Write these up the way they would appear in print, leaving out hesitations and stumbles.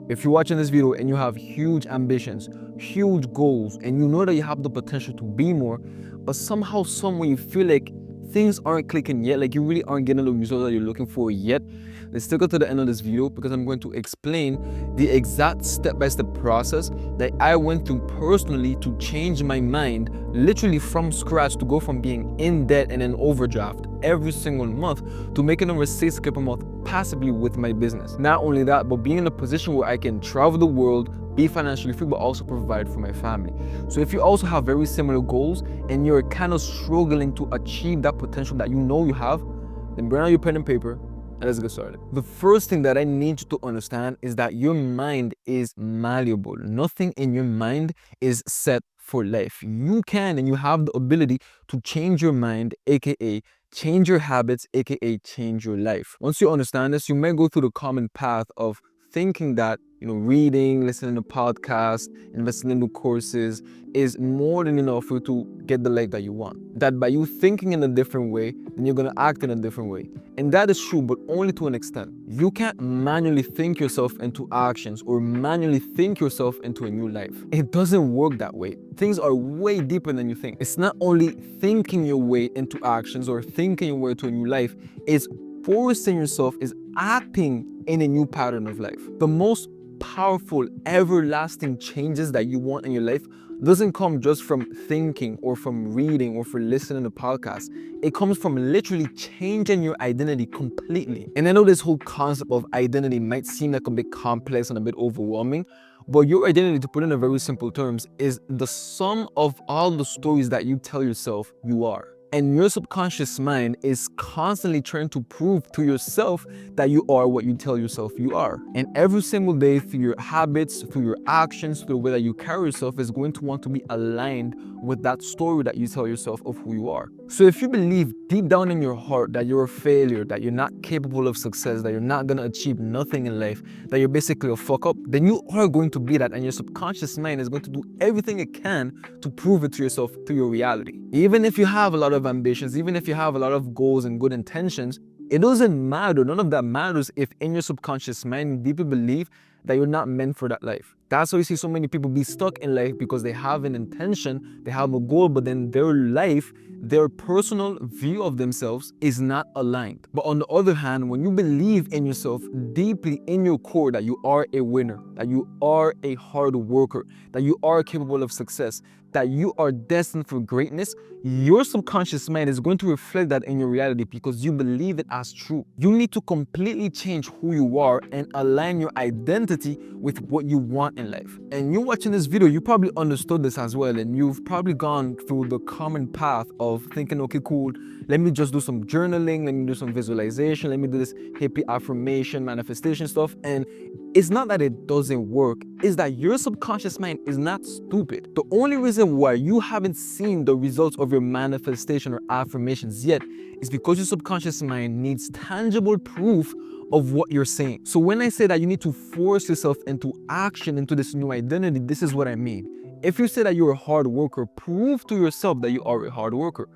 If you're watching this video and you have huge ambitions, huge goals, and you know that you have the potential to be more, but somehow, somewhere you feel like things aren't clicking yet, like you really aren't getting the results that you're looking for yet, then stick it to the end of this video, because I'm going to explain the exact step-by-step process that I went through personally to change my mind literally from scratch, to go from being in debt and in overdraft every single month to making over 6K per month passively with my business. Not only that, but being in a position where I can travel the world, be financially free, but also provide for my family. So if you also have very similar goals and you're kind of struggling to achieve that potential that you know you have, then bring out your pen and paper and let's get started. The first thing that I need you to understand is that your mind is malleable. Nothing in your mind is set for life. You can and you have the ability to change your mind, aka change your habits, aka change your life. Once you understand this, you may go through the common path of thinking that reading, listening to podcasts, investing in new courses is more than enough for you to get the life that you want. That by you thinking in a different way, then you're gonna act in a different way. And that is true, but only to an extent. You can't manually think yourself into actions or manually think yourself into a new life. It doesn't work that way. Things are way deeper than you think. It's not only thinking your way into actions or thinking your way to a new life, it's forcing yourself, is acting in a new pattern of life. The most powerful, everlasting changes that you want in your life doesn't come just from thinking or from reading or from listening to podcasts. It comes from literally changing your identity completely. And I know this whole concept of identity might seem like a bit complex and a bit overwhelming, but your identity, to put in a very simple terms, is the sum of all the stories that you tell yourself you are. And your subconscious mind is constantly trying to prove to yourself that you are what you tell yourself you are. And every single day, through your habits, through your actions, through the way that you carry yourself, is going to want to be aligned with that story that you tell yourself of who you are. So if you believe deep down in your heart that you're a failure, that you're not capable of success, that you're not going to achieve nothing in life, that you're basically a fuck up, then you are going to be that, and your subconscious mind is going to do everything it can to prove it to yourself through your reality. Even if you have a lot of ambitions, even if you have a lot of goals and good intentions, it doesn't matter. None of that matters if in your subconscious mind you deeply believe that you're not meant for that life. That's why you see so many people be stuck in life, because they have an intention, they have a goal, but then their life, their personal view of themselves is not aligned. But on the other hand, when you believe in yourself deeply in your core that you are a winner, that you are a hard worker, that you are capable of success, that you are destined for greatness, your subconscious mind is going to reflect that in your reality because you believe it as true. You need to completely change who you are and align your identity with what you want in life. And you watching this video, you probably understood this as well, and you've probably gone through the common path of thinking, okay, cool, let me just do some journaling, let me do some visualization, let me do this hippie affirmation, manifestation stuff. And it's not that it doesn't work, it's that your subconscious mind is not stupid. The only reason why you haven't seen the results of your manifestation or affirmations yet is because your subconscious mind needs tangible proof of what you're saying. So when I say that you need to force yourself into action, into this new identity, this is what I mean. If you say that you're a hard worker, prove to yourself that you are a hard worker.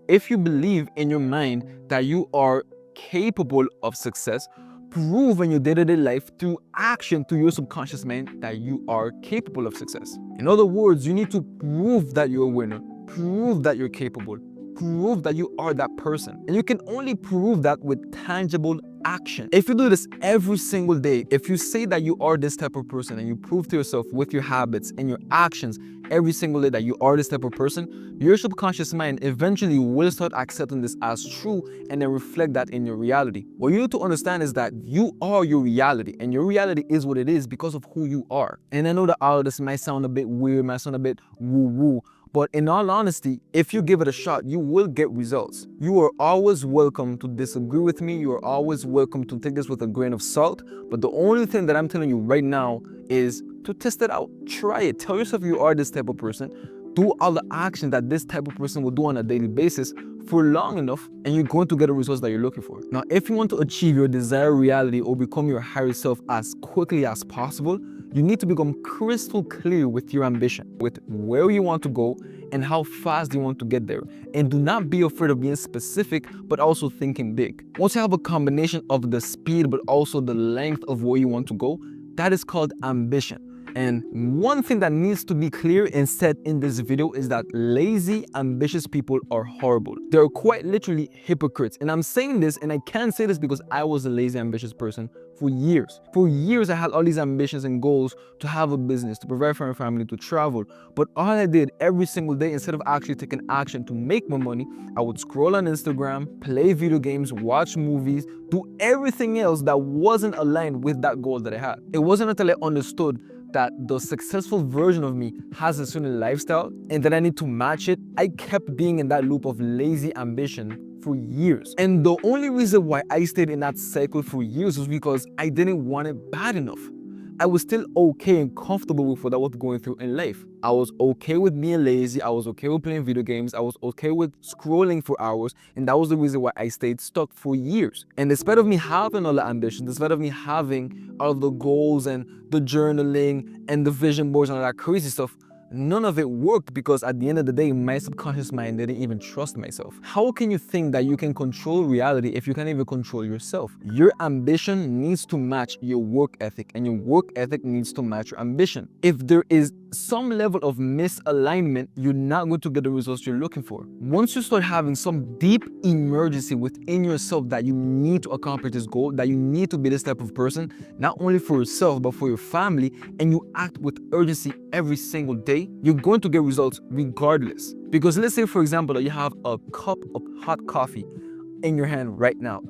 If you believe in your mind that you are capable of success, prove in your day-to-day life through action to your subconscious mind that you are capable of success. In other words, you need to prove that you're a winner, prove that you're capable, prove that you are that person. And you can only prove that with tangible action. If you do this every single day, if you say that you are this type of person and you prove to yourself with your habits and your actions every single day that you are this type of person, your subconscious mind eventually will start accepting this as true and then reflect that in your reality. What you need to understand is that you are your reality, and your reality is what it is because of who you are. And I know that all of this might sound a bit weird, might sound a bit woo-woo, but in all honesty, if you give it a shot, you will get results. You are always welcome to disagree with me. You are always welcome to take this with a grain of salt. But the only thing that I'm telling you right now is to test it out. Try it. Tell yourself you are this type of person. Do all the action that this type of person will do on a daily basis for long enough, and you're going to get the results that you're looking for. Now, if you want to achieve your desired reality or become your higher self as quickly as possible, you need to become crystal clear with your ambition, with where you want to go and how fast you want to get there. And do not be afraid of being specific, but also thinking big. Once you have a combination of the speed, but also the length of where you want to go, That is called ambition. And one thing that needs to be clear and said in this video is that lazy, ambitious people are horrible. They're quite literally hypocrites. And I'm saying this, and I can't say this because I was a lazy, ambitious person for years. For years, I had all these ambitions and goals to have a business, to provide for my family, to travel. But all I did every single day, instead of actually taking action to make more money, I would scroll on Instagram, play video games, watch movies, do everything else that wasn't aligned with that goal that I had. It wasn't until I understood that the successful version of me has a certain lifestyle and that I need to match it, I kept being in that loop of lazy ambition for years. And the only reason why I stayed in that cycle for years was because I didn't want it bad enough. I was still okay and comfortable with what I was going through in life. I was okay with being lazy. I was okay with playing video games. I was okay with scrolling for hours. And that was the reason why I stayed stuck for years. And despite of me having all the ambition, despite of me having all of the goals and the journaling and the vision boards and all that crazy stuff, none of it worked because at the end of the day, my subconscious mind didn't even trust myself. How can you think that you can control reality if you can't even control yourself? Your ambition needs to match your work ethic, and your work ethic needs to match your ambition. If there is some level of misalignment, you're not going to get the results you're looking for. Once you start having some deep emergency within yourself that you need to accomplish this goal, that you need to be this type of person, not only for yourself, but for your family, and you act with urgency every single day, you're going to get results regardless. Because let's say, for example, that you have a cup of hot coffee in your hand right now.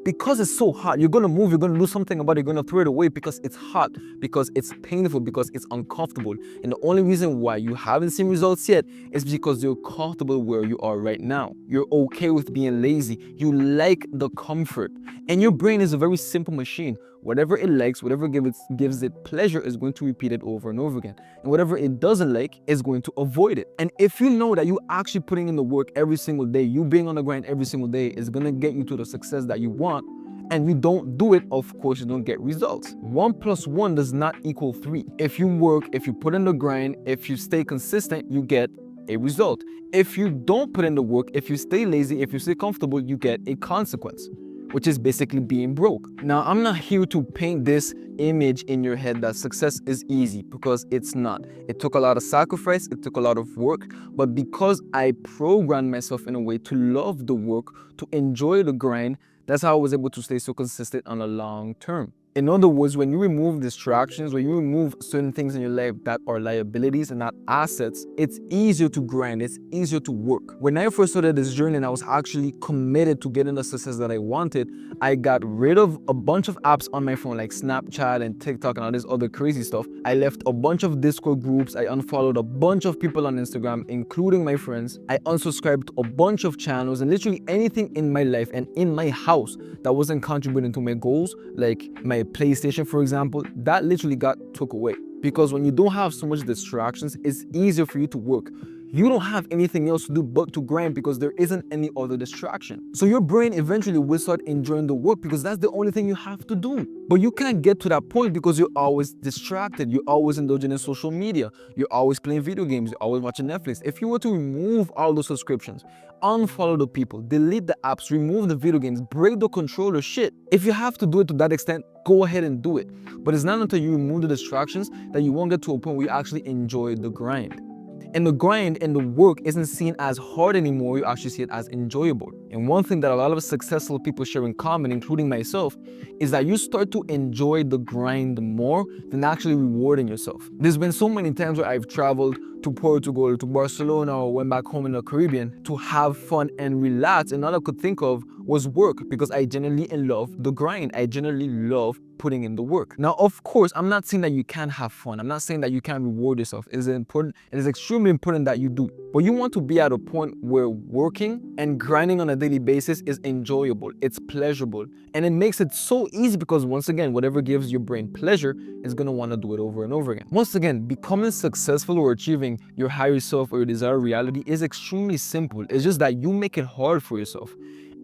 Because it's so hot, you're gonna move, you're gonna do something about it, you're gonna throw it away because it's hot, because it's painful, because it's uncomfortable. And the only reason why you haven't seen results yet is because you're comfortable where you are right now. You're okay with being lazy. You like the comfort. And your brain is a very simple machine. Whatever it likes, whatever gives it pleasure is going to repeat it over and over again. And whatever it doesn't like is going to avoid it. And if you know that you actually putting in the work every single day, you being on the grind every single day is going to get you to the success that you want, and you don't do it, of course you don't get results. 1 + 1 does not equal 3. If you work, if you put in the grind, if you stay consistent, you get a result. If you don't put in the work, if you stay lazy, if you stay comfortable, you get a consequence, which is basically being broke. Now, I'm not here to paint this image in your head that success is easy, because it's not. It took a lot of sacrifice, it took a lot of work, but because I programmed myself in a way to love the work, to enjoy the grind, that's how I was able to stay so consistent on a long term. In other words, when you remove distractions, when you remove certain things in your life that are liabilities and not assets, it's easier to grind, it's easier to work. When I first started this journey and I was actually committed to getting the success that I wanted, I got rid of a bunch of apps on my phone like Snapchat and TikTok and all this other crazy stuff. I left a bunch of Discord groups. I unfollowed a bunch of people on Instagram, including my friends. I unsubscribed to a bunch of channels, and literally anything in my life and in my house that wasn't contributing to my goals, like my PlayStation, for example, that literally got took away. Because when you don't have so much distractions, it's easier for you to work. You don't have anything else to do but to grind because there isn't any other distraction. So your brain eventually will start enjoying the work because that's the only thing you have to do. But you can't get to that point because you're always distracted. You're always indulging in social media. You're always playing video games. You're always watching Netflix. If you were to remove all those subscriptions, unfollow the people, delete the apps, remove the video games, break the controller, shit. If you have to do it to that extent, go ahead and do it. But it's not until you remove the distractions that you won't get to a point where you actually enjoy the grind. And the grind and the work isn't seen as hard anymore, you actually see it as enjoyable. And one thing that a lot of successful people share in common, including myself, is that you start to enjoy the grind more than actually rewarding yourself. There's been so many times where I've traveled to Portugal, to Barcelona, or went back home in the Caribbean to have fun and relax, and all I could think of was work because I genuinely love the grind. I genuinely love putting in the work. Now, of course, I'm not saying that you can't have fun. I'm not saying that you can't reward yourself. It is important. It is extremely important that you do. But you want to be at a point where working and grinding on a daily basis is enjoyable. It's pleasurable. And it makes it so easy because, once again, whatever gives your brain pleasure is going to want to do it over and over again. Once again, becoming successful or achieving your higher self or your desired reality is extremely simple. It's just that you make it hard for yourself.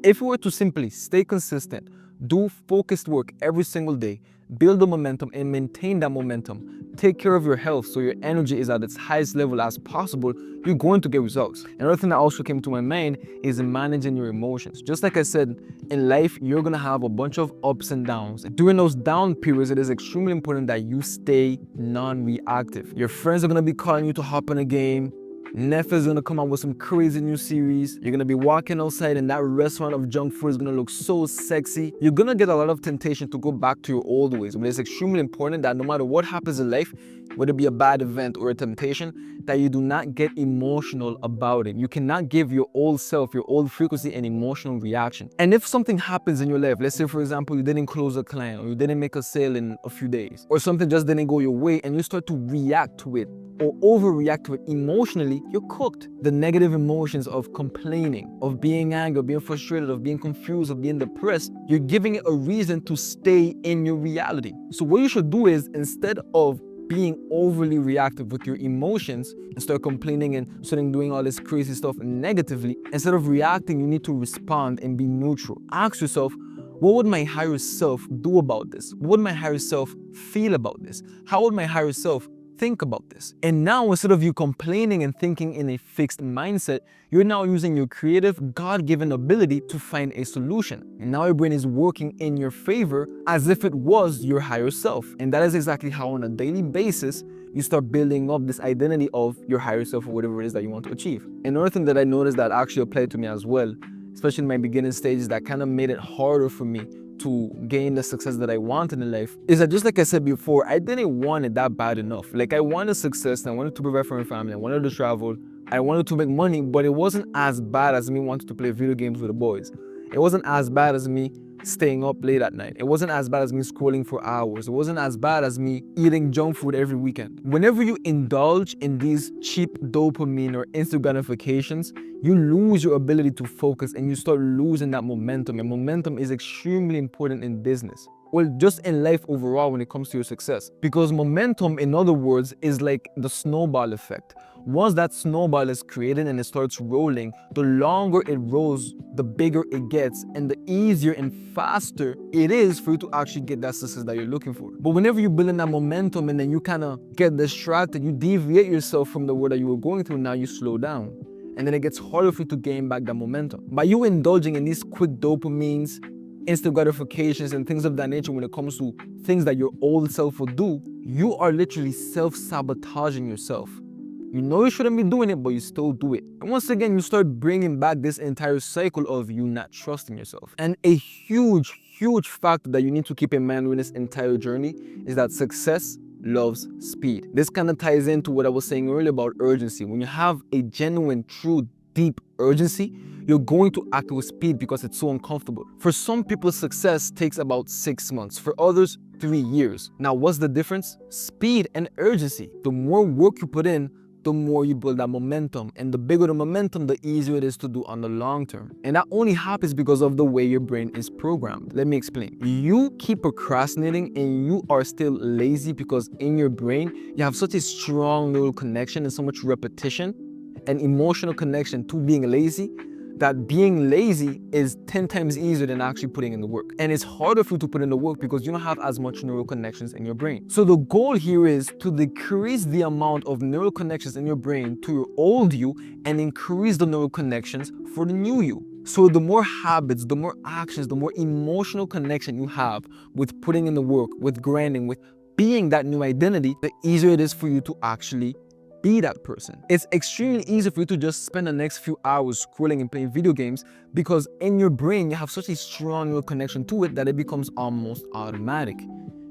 If you were to simply stay consistent, do focused work every single day, build the momentum and maintain that momentum, take care of your health so your energy is at its highest level as possible, you're going to get results. Another thing that also came to my mind is managing your emotions. Just like I said, in life, you're gonna have a bunch of ups and downs. During those down periods, it is extremely important that you stay non-reactive. Your friends are gonna be calling you to hop on a game. Netflix is gonna come out with some crazy new series. You're gonna be walking outside and that restaurant of junk food is gonna look so sexy. You're gonna get a lot of temptation to go back to your old ways. But it's extremely important that no matter what happens in life, whether it be a bad event or a temptation, that you do not get emotional about it. You cannot give your old self, your old frequency, an emotional reaction. And if something happens in your life, let's say for example, you didn't close a client or you didn't make a sale in a few days, or something just didn't go your way and you start to react to it or overreact to it emotionally, you're cooked. The negative emotions of complaining, of being angry, of being frustrated, of being confused, of being depressed, you're giving it a reason to stay in your reality. So what you should do is, instead of being overly reactive with your emotions and start complaining and starting doing all this crazy stuff negatively, instead of reacting, you need to respond and be neutral. Ask yourself, what would my higher self do about this? What would my higher self feel about this? How would my higher self think about this? And now, instead of you complaining and thinking in a fixed mindset, you're now using your creative, God-given ability to find a solution. And now your brain is working in your favor as if it was your higher self. And that is exactly how on a daily basis, you start building up this identity of your higher self or whatever it is that you want to achieve. Another thing that I noticed that actually applied to me as well, especially in my beginning stages, that kind of made it harder for me to gain the success that I wanted in life, is that just like I said before, I didn't want it that bad enough. Like, I wanted success and I wanted to provide for my family, I wanted to travel, I wanted to make money, but it wasn't as bad as me wanting to play video games with the boys. It wasn't as bad as me staying up late at night. It wasn't as bad as me scrolling for hours. It wasn't as bad as me eating junk food every weekend. Whenever you indulge in these cheap dopamine or instant gratifications, you lose your ability to focus and you start losing that momentum. And momentum is extremely important in business. Well, just in life overall when it comes to your success. Because momentum, in other words, is like the snowball effect. Once that snowball is created and it starts rolling, the longer it rolls, the bigger it gets and the easier and faster it is for you to actually get that success that you're looking for. But whenever you build in that momentum and then you kind of get distracted, you deviate yourself from the world that you were going through, now you slow down. And then it gets harder for you to gain back that momentum. By you indulging in these quick dopamines, instant gratifications, and things of that nature when it comes to things that your old self will do, you are literally self-sabotaging yourself. You know you shouldn't be doing it, but you still do it. And once again, you start bringing back this entire cycle of you not trusting yourself. And a huge factor that you need to keep in mind with this entire journey is that success loves speed. This kind of ties into what I was saying earlier about urgency. When you have a genuine, true, deep urgency, you're going to act with speed because it's so uncomfortable. For some people, success takes about 6 months. For others, 3 years. Now, what's the difference? Speed and urgency. The more work you put in, the more you build that momentum. And the bigger the momentum, the easier it is to do on the long term. And that only happens because of the way your brain is programmed. Let me explain. You keep procrastinating and you are still lazy because in your brain, you have such a strong neural connection and so much repetition and emotional connection to being lazy, that being lazy is 10 times easier than actually putting in the work. And it's harder for you to put in the work because you don't have as much neural connections in your brain. So the goal here is to decrease the amount of neural connections in your brain to your old you and increase the neural connections for the new you. So the more habits, the more actions, the more emotional connection you have with putting in the work, with grinding, with being that new identity, the easier it is for you to actually be that person. It's extremely easy for you to just spend the next few hours scrolling and playing video games because in your brain you have such a strong neural connection to it that it becomes almost automatic.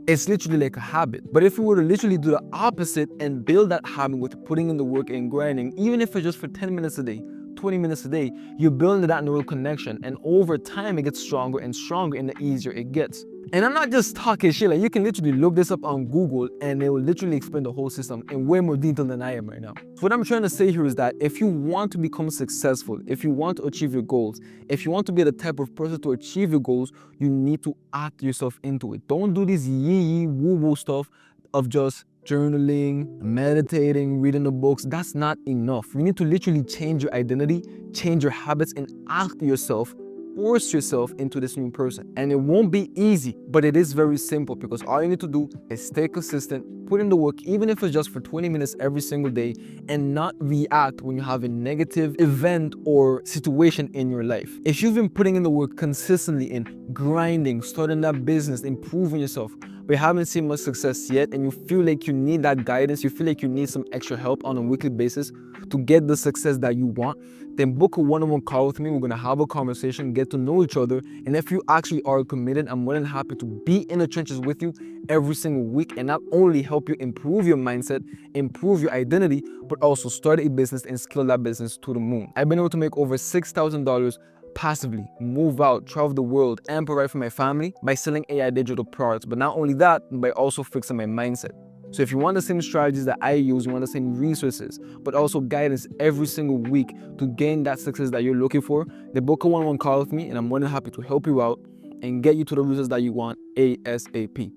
It's literally like a habit. But if you were to literally do the opposite and build that habit with putting in the work and grinding, even if it's just for 10 minutes a day, 20 minutes a day, you're building that neural connection, and over time it gets stronger and stronger and the easier it gets. And I'm not just talking shit, like you can literally look this up on Google and it will literally explain the whole system in way more detail than I am right now. So what I'm trying to say here is that if you want to become successful, if you want to achieve your goals, if you want to be the type of person to achieve your goals, you need to act yourself into it. Don't do this yee woo-woo stuff of just journaling, meditating, reading the books. That's not enough. You need to literally change your identity, change your habits, and ask yourself, force yourself into this new person. And it won't be easy, but it is very simple, because all you need to do is stay consistent, put in the work, even if it's just for 20 minutes every single day, and not react when you have a negative event or situation in your life. If you've been putting in the work consistently in grinding, starting that business, improving yourself, but you haven't seen much success yet, and you feel like you need that guidance, you feel like you need some extra help on a weekly basis to get the success that you want, then book a one-on-one call with me. We're gonna have a conversation, get to know each other, and if you actually are committed, I'm more than happy to be in the trenches with you every single week, and not only help you improve your mindset, improve your identity, but also start a business and scale that business to the moon. I've been able to make over $6,000 passively, move out, travel the world, and provide for my family by selling AI digital products. But not only that, by also fixing my mindset. So if you want the same strategies that I use, you want the same resources, but also guidance every single week to gain that success that you're looking for, then book a one-on-one call with me, and I'm more than happy to help you out and get you to the results that you want ASAP.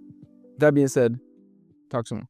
That being said, talk soon.